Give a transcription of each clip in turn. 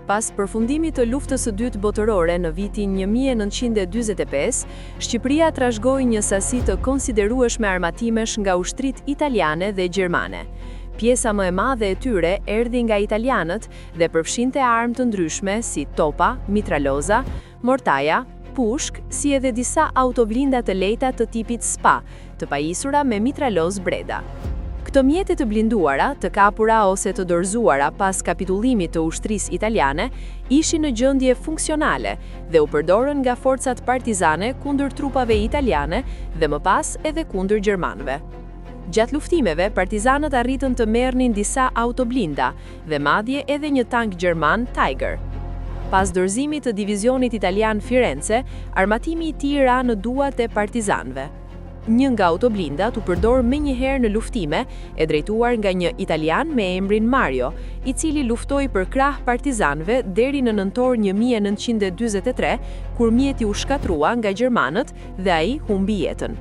Pas përfundimit të luftës së dytë botërore në vitin 1945, Shqipëria trashëgoi një sasi të konsiderueshme armatimesh nga ushtrit italiane dhe gjermane. Pjesa më e madhe e tyre erdhi nga italianët dhe përfshinte armë të ndryshme si topa, mitraloza, mortaja, pushk, si edhe disa autoblinda të lehta të tipit SPA, të pajisura me mitraloz breda. Këto mjete të blinduara, të kapura ose të dorëzuara pas kapitullimit të ushtrisë italiane, ishin në gjendje funksionale dhe u përdorën nga forcat partizane kundër trupave italiane dhe më pas edhe kundër gjermanëve. Gjatë luftimeve, partizanët arritën të merrnin disa autoblinda dhe madje edhe një tank gjerman Tiger. Pas dorëzimit të divizionit italian Firenze, armatimi i tij ra në duart e partizanëve. Një nga autoblindat u përdor menjëherë në luftime e drejtuar nga një italian me emrin Mario, i cili luftoi për krah partizanëve deri në nëntor 1943, kur mjeti u shkatrua nga gjermanët dhe ai humbi jetën.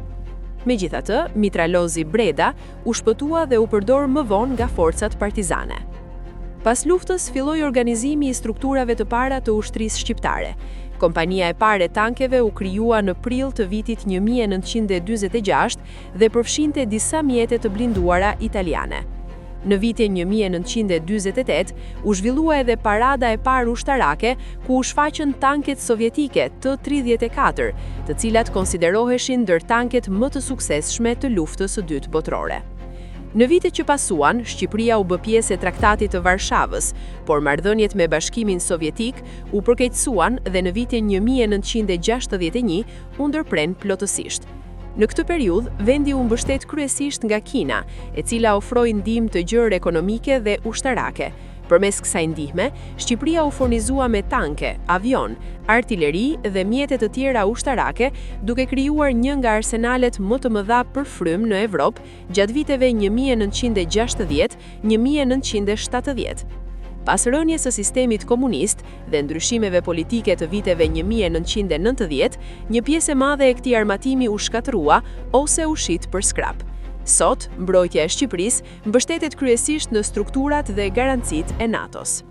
Megjithatë, mitralozi Breda u shpëtua dhe u përdor më vonë nga forcat partizane. Pas luftës filloi organizimi i strukturave të para të ushtrisë shqiptare. Kompania e parë e tankeve u krijua në prill të vitit 1946 dhe përfshinte disa mjete të blinduara italiane. Në vitin 1948 u zhvillua edhe parada e parë ushtarake ku u shfaqën tanket sovjetike T-34, të cilat konsideroheshin ndër tanket më të suksesshme të luftës së dytë botërore. Në vitet që pasuan, Shqipëria u bë pjesë e Traktatit të Varshavës, por marrëdhëniet me Bashkimin Sovjetik u përkeqësuan dhe në vitin 1961 u ndërpren plotësisht. Në këtë periudhë, vendi u mbështet kryesisht nga Kina, e cila ofroi ndihmë të gjerë ekonomike dhe ushtarake. Përmes kësaj ndihme, Shqipëria u furnizua me tanke, avion, artilleri dhe mjete të tjera ushtarake, duke krijuar një nga arsenalet më të mëdha për frym në Evropë gjatë viteve 1960-1970. Pas rënies së sistemit komunist dhe ndryshimeve politike të viteve 1990, një pjesë e madhe e këtij armatimi u shkatërrua ose u shit për skrap. Sot, mbrojtja e Shqipërisë mbështetet kryesisht në strukturat dhe garancitë e NATO-s.